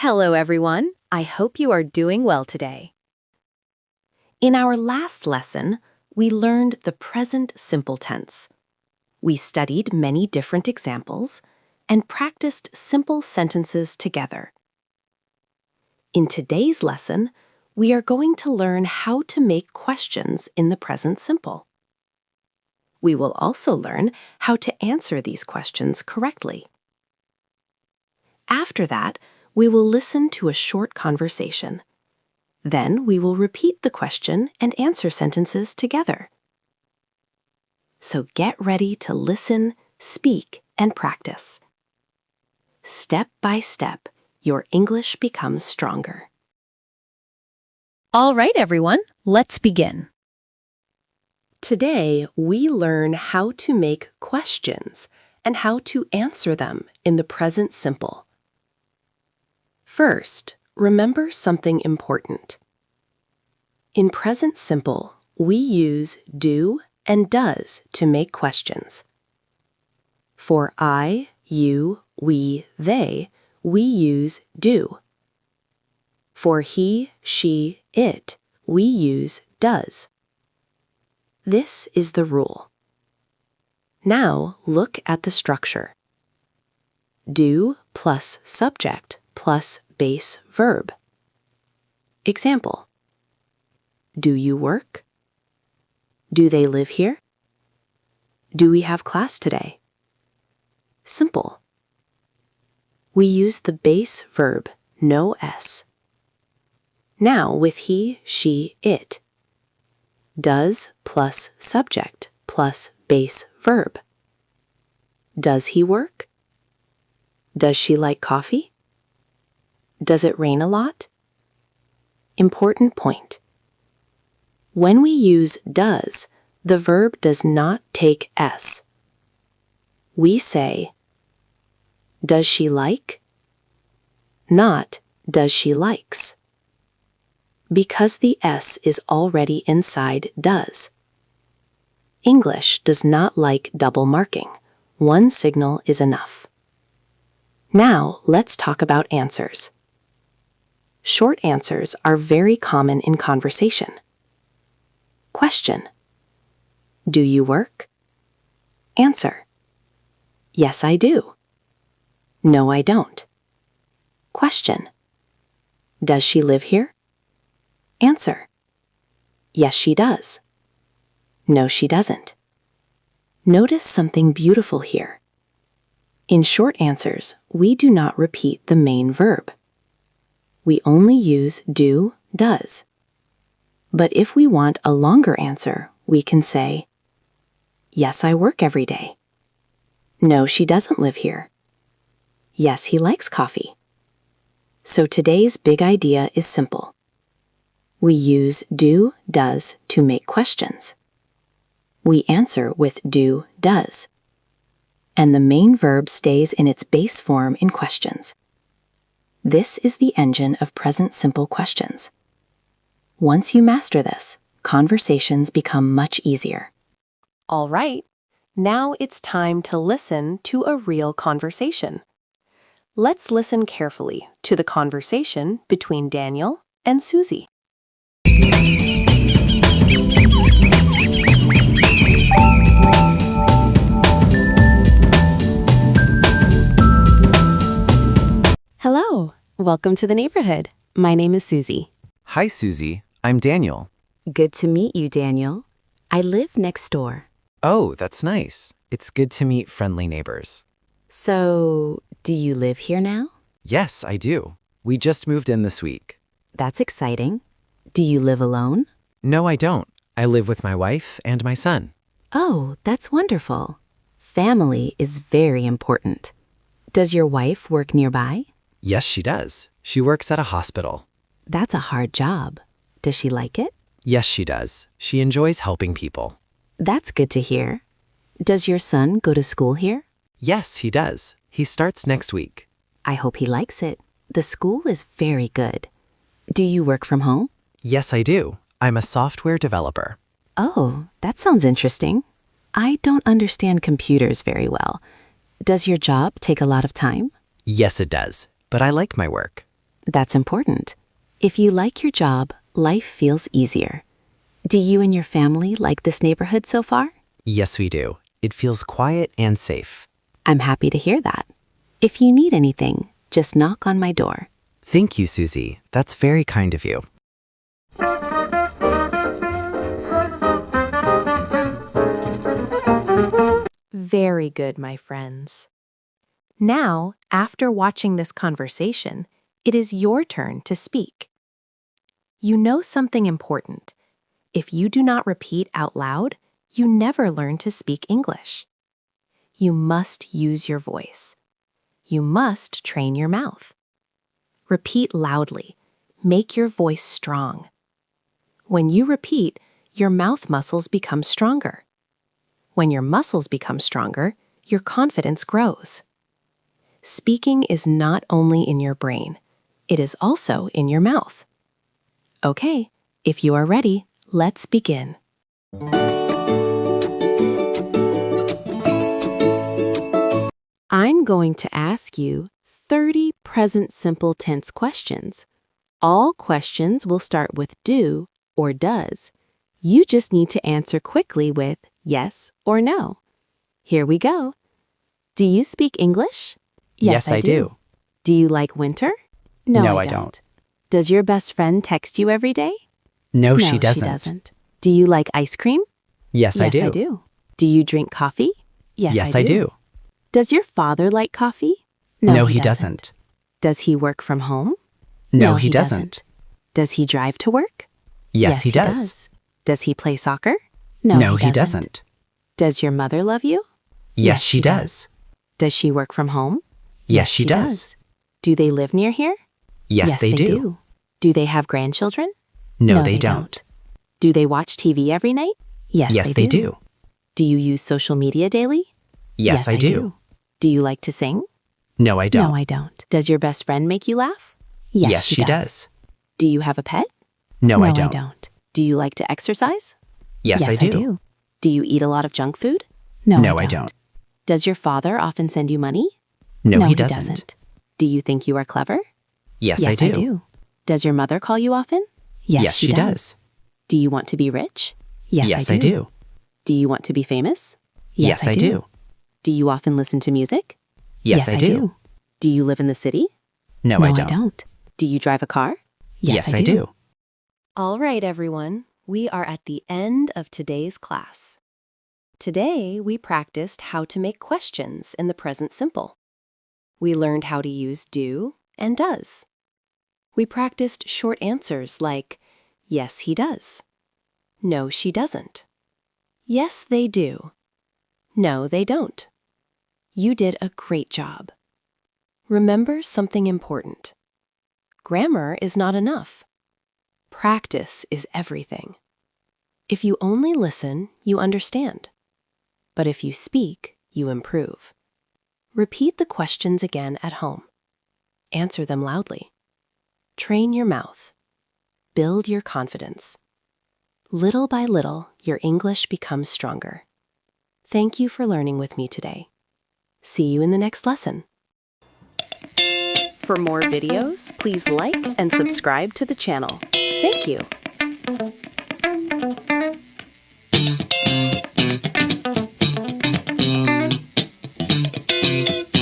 Hello, everyone. I hope you are doing well today. In our last lesson, we learned the present simple tense. We studied many different examples and practiced simple sentences together. In today's lesson, we are going to learn how to make questions in the present simple. We will also learn how to answer these questions correctly. After that, we will listen to a short conversation. Then we will repeat the question and answer sentences together. So get ready to listen, speak, and practice. Step by step, your English becomes stronger. All right, everyone, let's begin. Today, we learn how to make questions and how to answer them in the present simple. First, remember something important. In present simple, we use do and does to make questions. For I, you, we, they, we use do. For he, she, it, we use does. This is the rule. Now look at the structure. Do plus subject plus base verb. Example. Do you work? Do they live here? Do we have class today? Simple. We use the base verb, no S. Now with he, she, it. Does plus subject plus base verb. Does he work? Does she like coffee? Does it rain a lot? Important point. When we use does, the verb does not take S. We say, does she like? Not, does she likes. Because the S is already inside does. English does not like double marking. One signal is enough. Now let's talk about answers. Short answers are very common in conversation. Question. Do you work? Answer. Yes, I do. No, I don't. Question. Does she live here? Answer. Yes, she does. No, she doesn't. Notice something beautiful here. In short answers, we do not repeat the main verb. We only use do, does. But if we want a longer answer, we can say, yes, I work every day. No, she doesn't live here. Yes, he likes coffee. So today's big idea is simple. We use do, does to make questions. We answer with do, does. And the main verb stays in its base form in questions. This is the engine of present simple questions. Once you master this, conversations become much easier. All right, now it's time to listen to a real conversation. Let's listen carefully to the conversation between Daniel and Susie. Hello, welcome to the neighborhood. My name is Susie. Hi, Susie. I'm Daniel. Good to meet you, Daniel. I live next door. Oh, that's nice. It's good to meet friendly neighbors. So, do you live here now? Yes, I do. We just moved in this week. That's exciting. Do you live alone? No, I don't. I live with my wife and my son. Oh, that's wonderful. Family is very important. Does your wife work nearby? Yes, she does. She works at a hospital. That's a hard job. Does she like it? Yes, she does. She enjoys helping people. That's good to hear. Does your son go to school here? Yes, he does. He starts next week. I hope he likes it. The school is very good. Do you work from home? Yes, I do. I'm a software developer. Oh, that sounds interesting. I don't understand computers very well. Does your job take a lot of time? Yes, it does. But I like my work. That's important. If you like your job, life feels easier. Do you and your family like this neighborhood so far? Yes, we do. It feels quiet and safe. I'm happy to hear that. If you need anything, just knock on my door. Thank you, Susie. That's very kind of you. Very good, my friends. Now, after watching this conversation, it is your turn to speak. You know something important. If you do not repeat out loud, you never learn to speak English. You must use your voice. You must train your mouth. Repeat loudly. Make your voice strong. When you repeat, your mouth muscles become stronger. When your muscles become stronger, your confidence grows. Speaking is not only in your brain, it is also in your mouth. Okay, if you are ready, let's begin. I'm going to ask you 30 present simple tense questions. All questions will start with do or does. You just need to answer quickly with yes or no. Here we go. Do you speak English? Yes, I do. Do you like winter? No, I don't. Does your best friend text you every day? No, she doesn't. Do you like ice cream? Yes, I do. I do. Do you drink coffee? Yes, I do. Does your father like coffee? No, he doesn't. Does he work from home? No, he doesn't. Does he drive to work? Yes, he does. Does he play soccer? No, he doesn't. Does your mother love you? Yes, she does. Does she work from home? Yes, she does. Do they live near here? Yes, they do. Do they have grandchildren? No, they don't. Do they watch TV every night? Yes, they do. Do you use social media daily? Yes, I do. Do you like to sing? No, I don't. I don't. Does your best friend make you laugh? Yes, she does. Do you have a pet? No, I don't. Do you like to exercise? Yes, I do. Do you eat a lot of junk food? No, I don't. Does your father often send you money? No, he doesn't. Do you think you are clever? Yes, I do. Does your mother call you often? Yes, she does. Do you want to be rich? Yes, I do. Do you want to be famous? Yes, I do. Do you often listen to music? Yes, I do. Do you live in the city? No, I don't. Do you drive a car? Yes, I do. All right, everyone. We are at the end of today's class. Today, we practiced how to make questions in the present simple. We learned how to use do and does. We practiced short answers like, yes, he does. No, she doesn't. Yes, they do. No, they don't. You did a great job. Remember something important. Grammar is not enough. Practice is everything. If you only listen, you understand. But if you speak, you improve. Repeat the questions again at home. Answer them loudly. Train your mouth. Build your confidence. Little by little, your English becomes stronger. Thank you for learning with me today. See you in the next lesson. For more videos, please like and subscribe to the channel. Thank you.